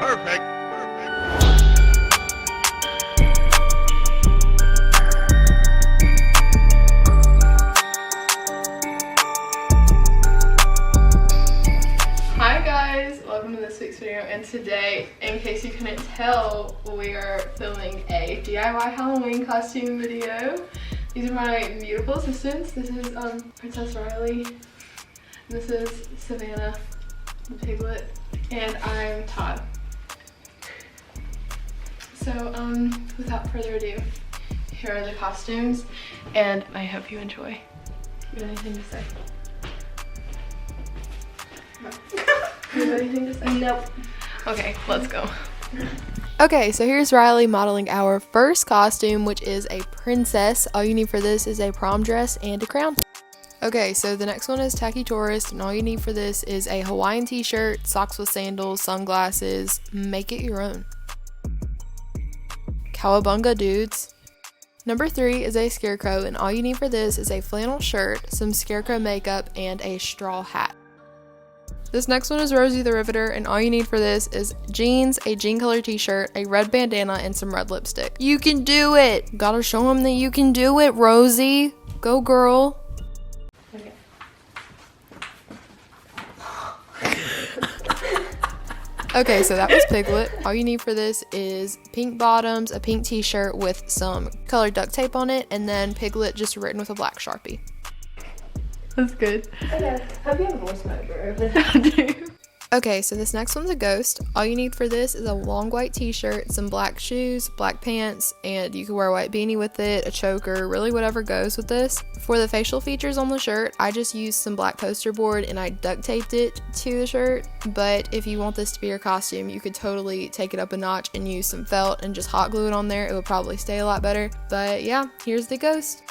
Hi guys, welcome to this week's video, and today, in case you couldn't tell, we are filming a DIY Halloween costume video. These are my beautiful assistants. This is Princess Riley, this is Savannah, the piglet, and I'm Todd. So without further ado, here are the costumes, and I hope you enjoy. You have anything to say? No. You have anything to say? Nope. Okay, let's go. Okay, so here's Riley modeling our first costume, which is a princess. All you need for this is a prom dress and a crown. Okay, so the next one is Tacky Tourist, and all you need for this is a Hawaiian t-shirt, socks with sandals, sunglasses. Make it your own. Cowabunga Dudes. Number 3 is a scarecrow, and all you need for this is a flannel shirt, some scarecrow makeup, and a straw hat. This next one is Rosie the Riveter, and all you need for this is jeans, a jean color t-shirt, a red bandana, and some red lipstick. You can do it! Gotta show them that you can do it, Rosie. Go girl. Okay. Okay, so that was Piglet. All you need for this is pink bottoms, a pink t-shirt with some colored duct tape on it, and then Piglet just written with a black Sharpie. That's good. Okay, hope you have a voice motor over there. I do. Okay, so this next one's a ghost. All you need for this is a long white t-shirt, some black shoes, black pants, and you can wear a white beanie with it, a choker, really whatever goes with this. For the facial features on the shirt, I just used some black poster board and I duct taped it to the shirt, but if you want this to be your costume, you could totally take it up a notch and use some felt and just hot glue it on there. It would probably stay a lot better, but yeah, here's the ghost.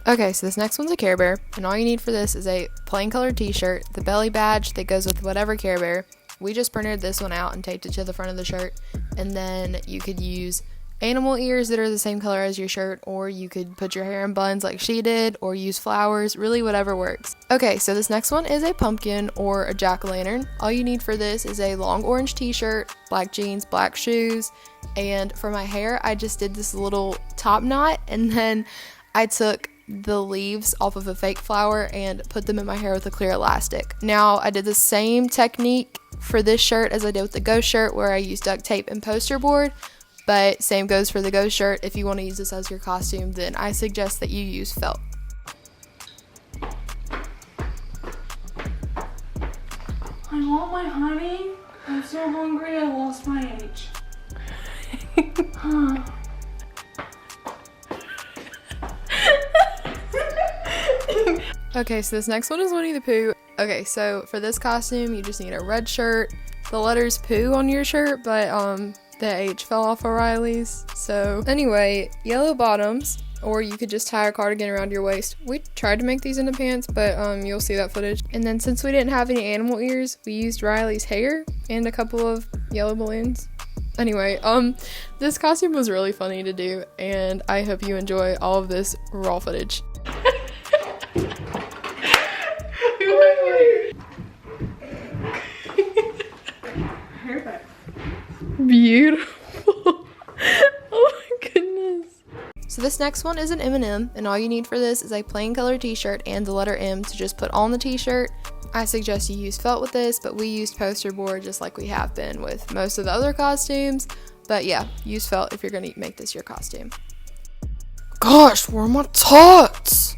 Okay, so this next one's a Care Bear, and all you need for this is a plain colored t-shirt, the belly badge that goes with whatever Care Bear. We just printed this one out and taped it to the front of the shirt, and then you could use animal ears that are the same color as your shirt, or you could put your hair in buns like she did, or use flowers, really whatever works. Okay, so this next one is a pumpkin or a jack-o'-lantern. All you need for this is a long orange t-shirt, black jeans, black shoes, and for my hair, I just did this little top knot, and then I took the leaves off of a fake flower and put them in my hair with a clear elastic. Now I did the same technique for this shirt as I did with the ghost shirt, where I used duct tape and poster board, but same goes for the ghost shirt. If you want to use this as your costume, then I suggest that you use felt. I want my honey. I'm so hungry I lost my H. Okay, so this next one is Winnie the Pooh. Okay, so for this costume, you just need a red shirt, the letters Pooh on your shirt, but the H fell off O'Reilly's. So anyway, yellow bottoms, or you could just tie a cardigan around your waist. We tried to make these into pants, but you'll see that footage. And then since we didn't have any animal ears, we used Riley's hair and a couple of yellow balloons. Anyway, this costume was really funny to do, and I hope you enjoy all of this raw footage. Beautiful. Oh my goodness. So this next one is an M&M, and all you need for this is a plain color t-shirt and the letter M to just put on the t-shirt. I suggest you use felt with this, but we used poster board just like we have been with most of the other costumes. But yeah, use felt if you're gonna make this your costume. Gosh, where are my tots?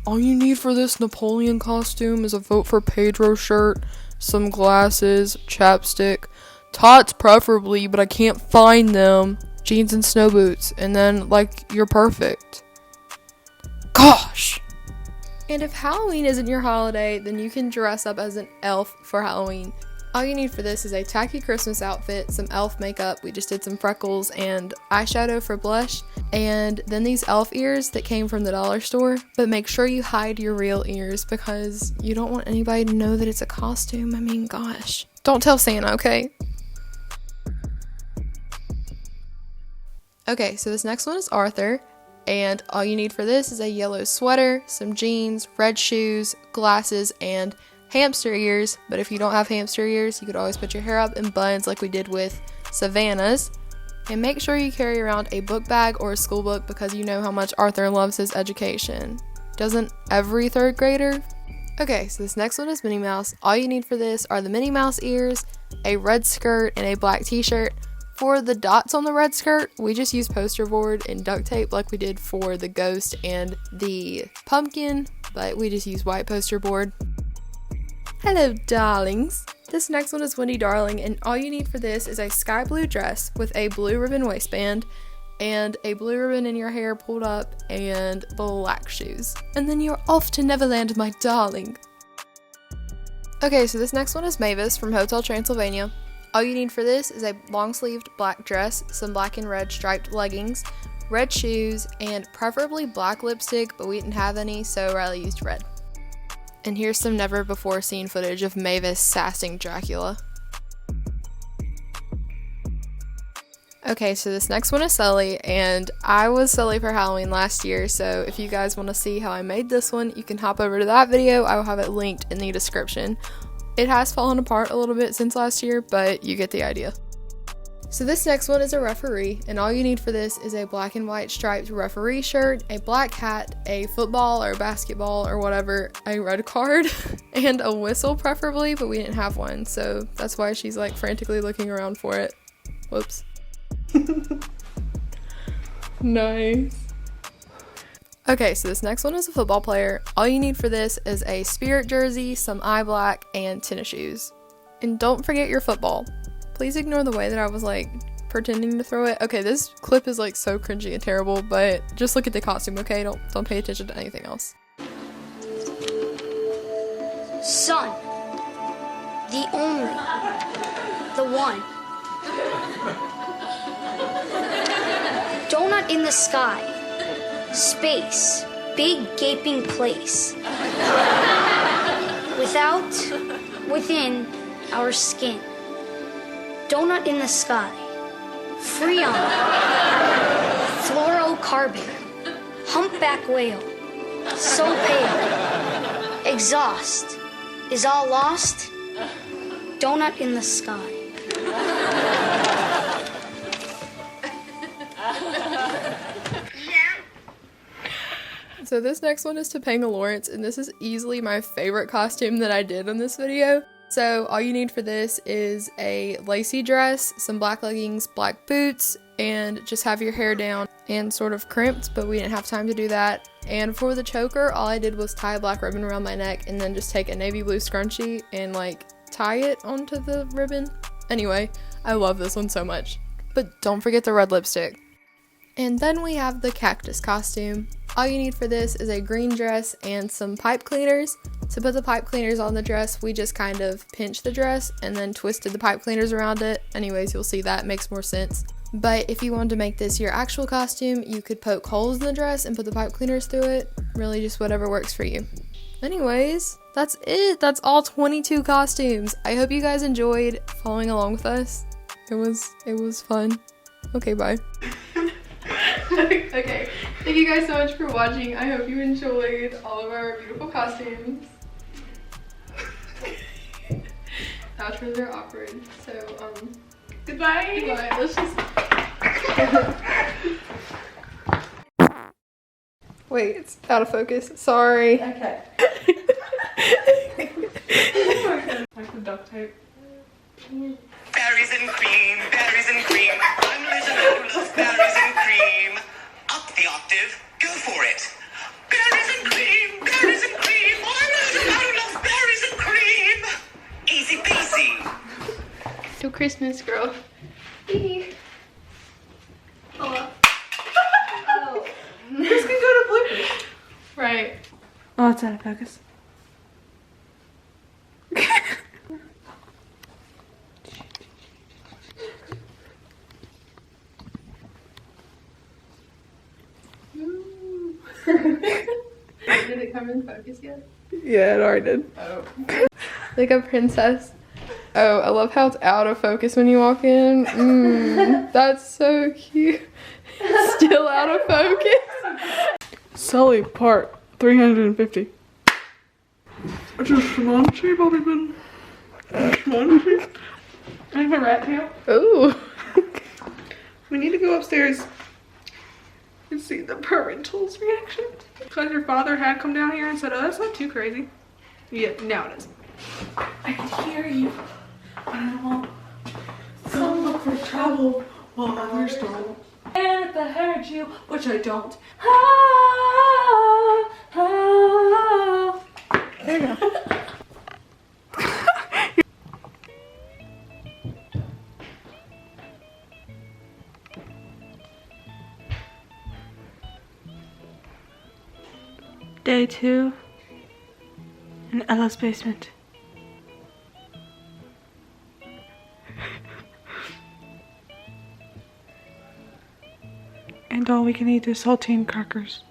All you need for this Napoleon costume is a Vote for Pedro shirt, some glasses, chapstick, tots preferably, but I can't find them, jeans and snow boots, and then, like, you're perfect. Gosh! And if Halloween isn't your holiday, then you can dress up as an elf for Halloween. All you need for this is a tacky Christmas outfit, some elf makeup, we just did some freckles, and eyeshadow for blush, and then these elf ears that came from the dollar store. But make sure you hide your real ears because you don't want anybody to know that it's a costume. I mean, gosh. Don't tell Santa, okay? Okay, so this next one is Arthur, and all you need for this is a yellow sweater, some jeans, red shoes, glasses, and hamster ears, but if you don't have hamster ears, you could always put your hair up in buns like we did with Savannah's. And make sure you carry around a book bag or a school book because you know how much Arthur loves his education. Doesn't every 3rd grader? Okay, so this next one is Minnie Mouse. All you need for this are the Minnie Mouse ears, a red skirt, and a black t-shirt. For the dots on the red skirt, we just use poster board and duct tape like we did for the ghost and the pumpkin, but we just use white poster board. Hello, darlings. This next one is Wendy Darling, and all you need for this is a sky blue dress with a blue ribbon waistband and a blue ribbon in your hair pulled up and black shoes. And then you're off to Neverland, my darling. Okay, so this next one is Mavis from Hotel Transylvania. All you need for this is a long-sleeved black dress, some black and red striped leggings, red shoes, and preferably black lipstick, but we didn't have any, so Riley used red. And here's some never-before-seen footage of Mavis sassing Dracula. Okay, so this next one is Sully, and I was Sully for Halloween last year, so if you guys want to see how I made this one, you can hop over to that video. I will have it linked in the description. It has fallen apart a little bit since last year, but you get the idea. So this next one is a referee, and all you need for this is a black and white striped referee shirt, a black hat, a football or basketball or whatever, a red card, and a whistle preferably, but we didn't have one, so that's why she's like frantically looking around for it. Whoops. Nice. Okay, so this next one is a football player. All you need for this is a Spirit jersey, some eye black, and tennis shoes. And don't forget your football. Please ignore the way that I was like pretending to throw it. Okay, this clip is like so cringy and terrible, but just look at the costume, okay? Don't pay attention to anything else. Sun, the only, the one. Donut in the sky, space, big gaping place. Without, within, our skin. Donut in the sky, Freon, fluorocarbon, humpback whale, so pale, exhaust, is all lost, donut in the sky. So this next one is Topanga Lawrence, and this is easily my favorite costume that I did in this video. So all you need for this is a lacy dress, some black leggings, black boots, and just have your hair down and sort of crimped, but we didn't have time to do that. And for the choker, all I did was tie a black ribbon around my neck and then just take a navy blue scrunchie and like tie it onto the ribbon. Anyway, I love this one so much. But don't forget the red lipstick. And then we have the cactus costume. All you need for this is a green dress and some pipe cleaners. To put the pipe cleaners on the dress, we just kind of pinched the dress and then twisted the pipe cleaners around it. Anyways, you'll see that makes more sense. But if you wanted to make this your actual costume, you could poke holes in the dress and put the pipe cleaners through it. Really just whatever works for you. Anyways, that's it. That's all 22 costumes. I hope you guys enjoyed following along with us. It was fun. Okay, bye. Okay, thank you guys so much for watching. I hope you enjoyed all of our beautiful costumes. Outros are awkward, so goodbye. Goodbye. Let's just wait, it's out of focus. Sorry. Okay. Like the duct tape. Berries and cream, berries and cream. I'm little who loves berries and cream. Up the octave, go for it. Berries and cream, berries and cream. I'm little who loves berries and cream. Easy peasy. To Christmas, girl. Hello. Oh. This can go to bloopers. Right. Oh, it's out of focus. Did it come in focus yet? Yeah, it already did. Oh. Like a princess. Oh, I love how it's out of focus when you walk in. That's so cute. Still out of focus. Sully, part 350. Just schmunchy, Bobby Bin. Schmunchy. I have a rat tail. Ooh. We need to go upstairs and see the parental's reaction. Because your father had come down here and said, oh, that's not too crazy. Yeah, now it is. I can hear you, but I won't. Some look for trouble while others don't. And if I heard you, which I don't. Ah, ah. There you go. Day 2 in Ella's basement. And all we can eat is saltine crackers.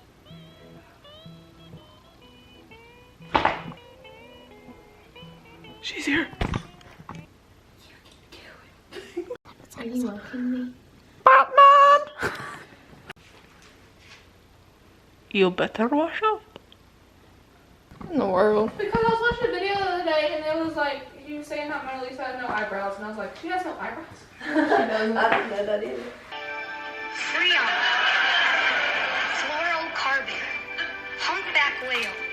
She's here. Are you welcome me? Batman! You better wash up. In the world. Because I was watching a video the other day and it was like, he was saying how Mona Lisa has no eyebrows, and I was like, she has no eyebrows? She doesn't. I don't know that either. Freon. Floral carbon. Humpback whale.